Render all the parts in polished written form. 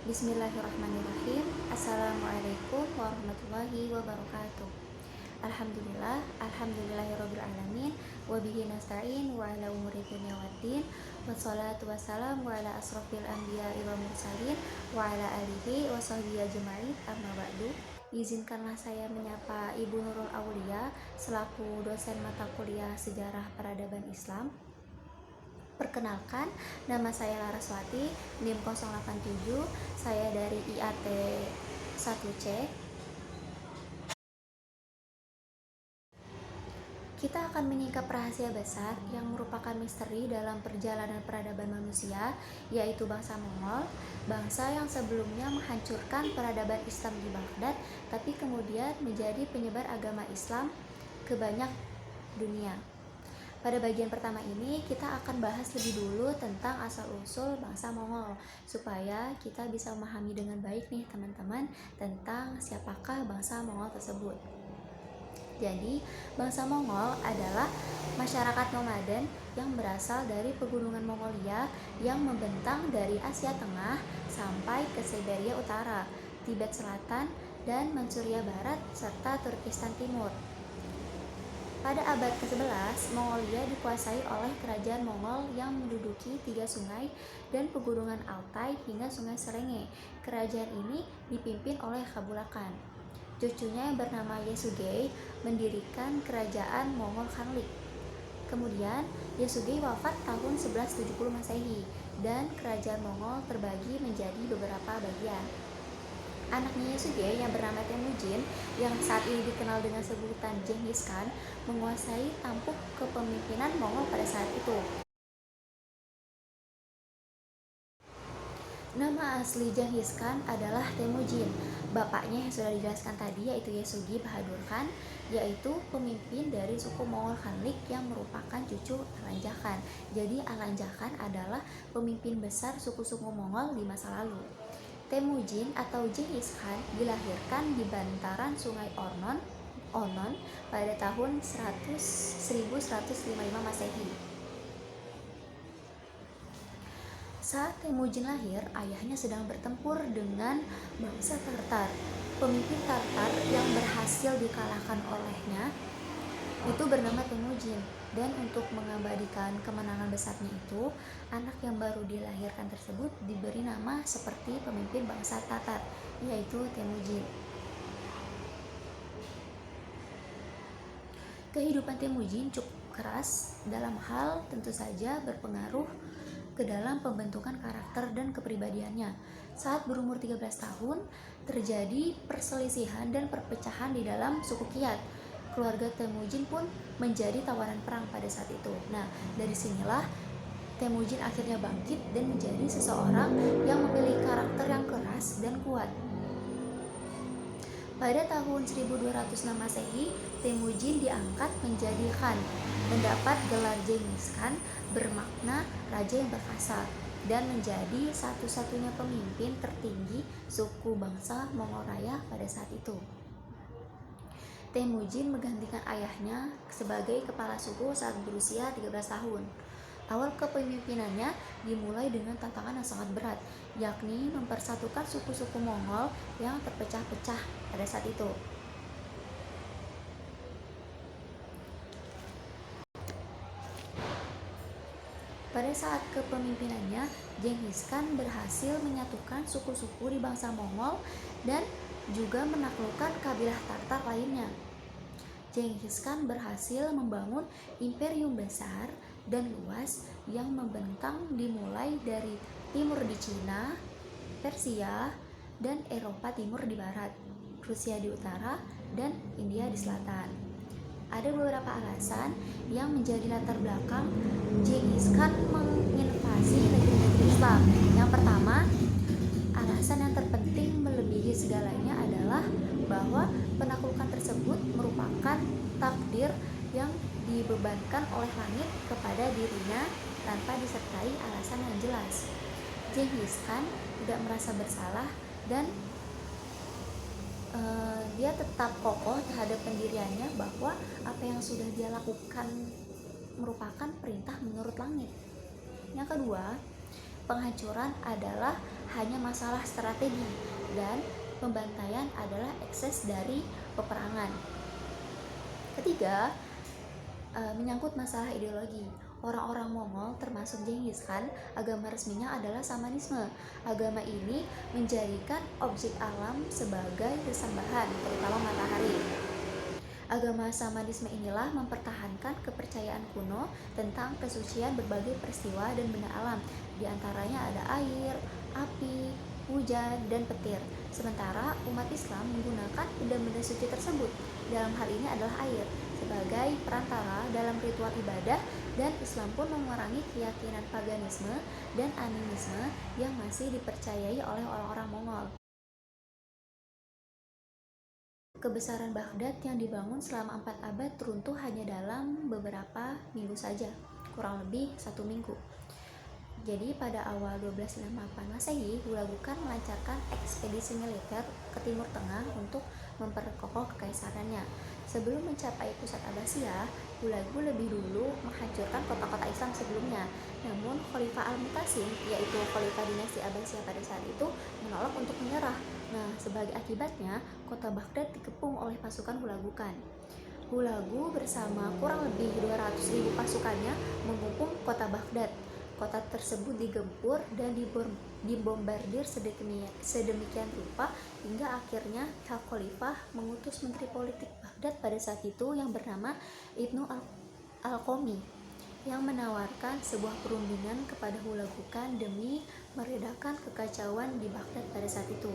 Bismillahirrahmanirrahim. Assalamualaikum warahmatullahi wabarakatuh. Alhamdulillahirabbil alamin wa bihi nasta'in wa ala umuri dunya waddin. Wassalatu wassalamu ala asrofil anbiya'i wal mursalin wa ala alihi wa sahbihi ajma'in. Amma ba'du. Izinkanlah saya menyapa Ibu Nurul Aulia selaku dosen mata kuliah Sejarah Peradaban Islam. Perkenalkan, nama saya Laraswati, NIM 087, saya dari IAT 1C. Kita akan menyingkap rahasia besar yang merupakan misteri dalam perjalanan peradaban manusia, yaitu bangsa Mongol, bangsa yang sebelumnya menghancurkan peradaban Islam di Baghdad, tapi kemudian menjadi penyebar agama Islam ke banyak dunia. Pada bagian pertama ini kita akan bahas lebih dulu tentang asal-usul bangsa Mongol supaya kita bisa memahami dengan baik nih teman-teman tentang siapakah bangsa Mongol tersebut. Jadi, bangsa Mongol adalah masyarakat nomaden yang berasal dari pegunungan Mongolia yang membentang dari Asia Tengah sampai ke Siberia Utara, Tibet Selatan, dan Manchuria Barat serta Turkistan Timur. Pada abad ke-11, Mongolia dikuasai oleh kerajaan Mongol yang menduduki 3 sungai dan pegunungan Altai hingga sungai Serenge. Kerajaan ini dipimpin oleh Khabulakan. Cucunya yang bernama Yesugei mendirikan kerajaan Mongol Khanlik. Kemudian, Yesugei wafat tahun 1170 Masehi dan kerajaan Mongol terbagi menjadi beberapa bagian. Anaknya Yesugei yang bernama Temujin yang saat ini dikenal dengan sebutan Genghis Khan menguasai tampuk kepemimpinan Mongol pada saat itu. Nama asli Genghis Khan adalah Temujin. Bapaknya yang sudah dijelaskan tadi yaitu Yesugei Bahadur Khan, yaitu pemimpin dari suku Mongol Khanlik yang merupakan cucu Alanja Khan. Jadi Alanja Khan adalah pemimpin besar suku-suku Mongol di masa lalu. Temujin atau Genghis Khan dilahirkan di bantaran Sungai Onon pada tahun 1155 Masehi. Saat Temujin lahir, ayahnya sedang bertempur dengan bangsa Tartar. Pemimpin Tartar yang berhasil dikalahkan olehnya itu bernama Temujin, dan untuk mengabadikan kemenangan besarnya itu, anak yang baru dilahirkan tersebut diberi nama seperti pemimpin bangsa Tatar, yaitu Temujin. Kehidupan Temujin cukup keras dalam hal tentu saja berpengaruh ke dalam pembentukan karakter dan kepribadiannya. Saat berumur 13 tahun, terjadi perselisihan dan perpecahan di dalam suku Kiat. Keluarga Temujin pun menjadi tawanan perang pada saat itu. Nah, dari sinilah Temujin akhirnya bangkit dan menjadi seseorang yang memiliki karakter yang keras dan kuat. Pada tahun 1206 Masehi, Temujin diangkat menjadi Khan, mendapat gelar Genghis Khan bermakna raja yang perkasa, dan menjadi satu-satunya pemimpin tertinggi suku bangsa Mongol Raya pada saat itu. Temujin menggantikan ayahnya sebagai kepala suku saat berusia 13 tahun. Awal kepemimpinannya dimulai dengan tantangan yang sangat berat, yakni mempersatukan suku-suku Mongol yang terpecah-pecah pada saat itu. Pada saat kepemimpinannya, Genghis Khan berhasil menyatukan suku-suku di bangsa Mongol dan juga menaklukkan kabilah Tartar lainnya. Genghis Khan berhasil membangun imperium besar dan luas yang membentang dimulai dari timur di Cina, Persia, dan Eropa Timur di barat, Rusia di utara, dan India di selatan. Ada beberapa alasan yang menjadi latar belakang Genghis Khan menginvasi negeri-negeri Islam. Yang pertama, alasan yang terpenting melebihi segalanya adalah bahwa penaklukan tersebut merupakan takdir yang dibebankan oleh langit kepada dirinya tanpa disertai alasan yang jelas. Genghis Khan tidak merasa bersalah dan dia tetap kokoh terhadap pendiriannya bahwa apa yang sudah dia lakukan merupakan perintah menurut langit. Yang kedua, penghancuran adalah hanya masalah strategi dan pembantaian adalah ekses dari peperangan. Ketiga, menyangkut masalah ideologi. Orang-orang Mongol termasuk Genghis Khan, agama resminya adalah Shamanisme. Agama ini menjadikan objek alam sebagai sesembahan, terutama matahari. Agama Shamanisme inilah mempertahankan kepercayaan kuno tentang kesucian berbagai peristiwa dan benda alam. Di antaranya ada air, api, hujan, dan petir. Sementara umat Islam menggunakan benda-benda suci tersebut, dalam hal ini adalah air, sebagai perantara dalam ritual ibadah, dan Islam pun memerangi keyakinan paganisme dan animisme yang masih dipercayai oleh orang-orang Mongol. Kebesaran Baghdad yang dibangun selama 4 abad runtuh hanya dalam beberapa minggu saja, kurang lebih 1 minggu. Jadi pada awal 1258 Masehi, Hulagu Khan melancarkan ekspedisi militer ke Timur Tengah untuk memperkokoh kekaisarannya. Sebelum mencapai pusat Abbasiyah, Hulagu lebih dulu menghancurkan kota-kota Islam sebelumnya. Namun Khalifah Al-Mu'tasim, yaitu Khalifah dinasti Abbasiyah pada saat itu, menolak untuk menyerah. Nah, sebagai akibatnya, kota Baghdad dikepung oleh pasukan Hulagu Khan. Hulagu bersama kurang lebih 200.000 pasukannya mengepung kota Baghdad. Kota tersebut digempur dan dibombardir sedemikian rupa hingga akhirnya pihak khalifah mengutus menteri politik Baghdad pada saat itu yang bernama Ibnu Al-Qami yang menawarkan sebuah perundingan kepada Hulagu Khan demi meredakan kekacauan di Baghdad pada saat itu.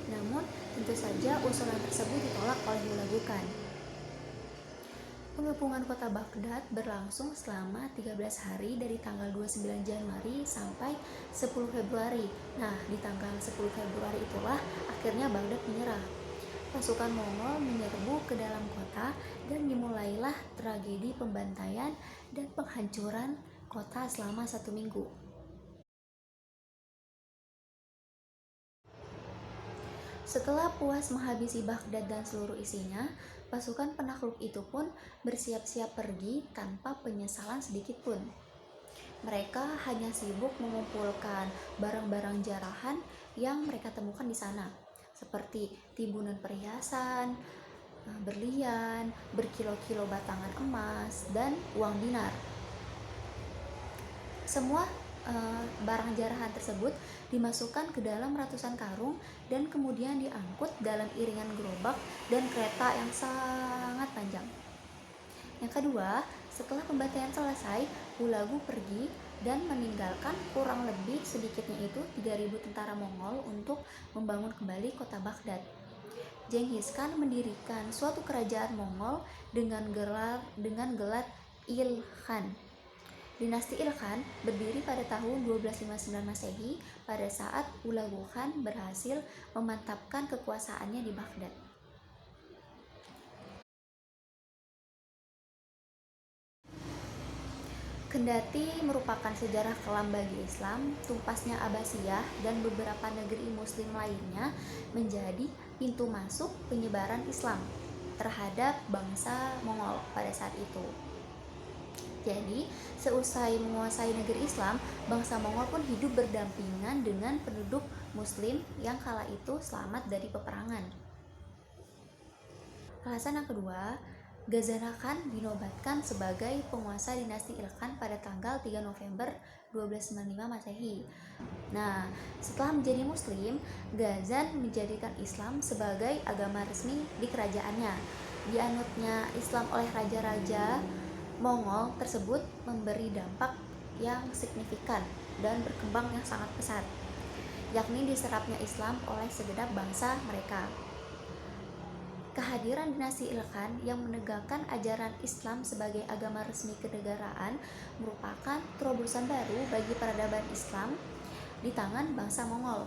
Namun tentu saja usulan tersebut ditolak oleh Hulagu Khan. Pengepungan kota Baghdad berlangsung selama 13 hari dari tanggal 29 Januari sampai 10 Februari. Nah, di tanggal 10 Februari itulah akhirnya Baghdad menyerah. Pasukan Mongol menyerbu ke dalam kota dan dimulailah tragedi pembantaian dan penghancuran kota selama 1 minggu. Setelah puas menghabisi Baghdad dan seluruh isinya, pasukan penakluk itu pun bersiap-siap pergi tanpa penyesalan sedikit pun. Mereka hanya sibuk mengumpulkan barang-barang jarahan yang mereka temukan di sana, seperti timbunan perhiasan, berlian, berkilo-kilo batangan emas, dan uang dinar. Semua barang jarahan tersebut dimasukkan ke dalam ratusan karung dan kemudian diangkut dalam iringan gerobak dan kereta yang sangat panjang. Yang kedua, setelah pembantaian selesai, Hulagu pergi dan meninggalkan kurang lebih sedikitnya itu 3.000 tentara Mongol untuk membangun kembali kota Baghdad. Genghis Khan mendirikan suatu kerajaan Mongol dengan gelar Il-Khan. Dinasti Il-Khan berdiri pada tahun 1259 Masehi pada saat Hulagu Khan berhasil memantapkan kekuasaannya di Baghdad. Kendati merupakan sejarah kelam bagi Islam, tumpasnya Abbasiyah dan beberapa negeri muslim lainnya menjadi pintu masuk penyebaran Islam terhadap bangsa Mongol pada saat itu. Jadi, seusai menguasai negeri Islam, bangsa Mongol pun hidup berdampingan dengan penduduk Muslim yang kala itu selamat dari peperangan. Alasan yang kedua, Ghazana Khan dinobatkan sebagai penguasa dinasti Il-Khan pada tanggal 3 November 1295 Masehi. Nah, setelah menjadi Muslim, Ghazan menjadikan Islam sebagai agama resmi di kerajaannya. Dianutnya Islam oleh raja-raja Mongol tersebut memberi dampak yang signifikan dan berkembang yang sangat pesat, yakni diserapnya Islam oleh segenap bangsa mereka. Kehadiran dinasti Il-Khan yang menegakkan ajaran Islam sebagai agama resmi kenegaraan merupakan terobosan baru bagi peradaban Islam di tangan bangsa Mongol.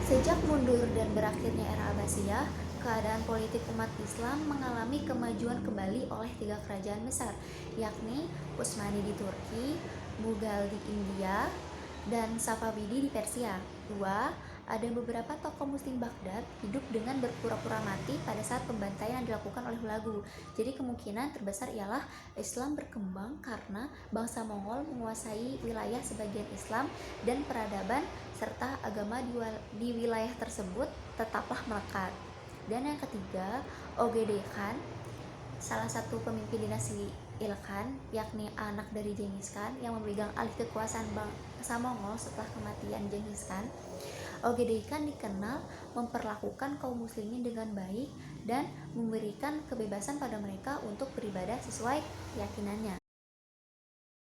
Sejak mundur dan berakhirnya era Abbasiyah, keadaan politik umat Islam mengalami kemajuan kembali oleh 3 kerajaan besar, yakni Utsmani di Turki, Mughal di India, dan Safavidi di Persia. 2. Ada beberapa tokoh muslim Baghdad hidup dengan berpura-pura mati pada saat pembantaian yang dilakukan oleh Hulagu. Jadi kemungkinan terbesar ialah Islam berkembang karena bangsa Mongol menguasai wilayah sebagian Islam dan peradaban serta agama di wilayah tersebut tetaplah melekat. Dan yang ketiga, Ogedei Khan, salah satu pemimpin dinasti Ilkhan, yakni anak dari Genghis Khan yang memegang alih kekuasaan bangsa Mongol setelah kematian Genghis Khan. Ogedei Khan dikenal memperlakukan kaum muslimin dengan baik dan memberikan kebebasan pada mereka untuk beribadah sesuai keyakinannya.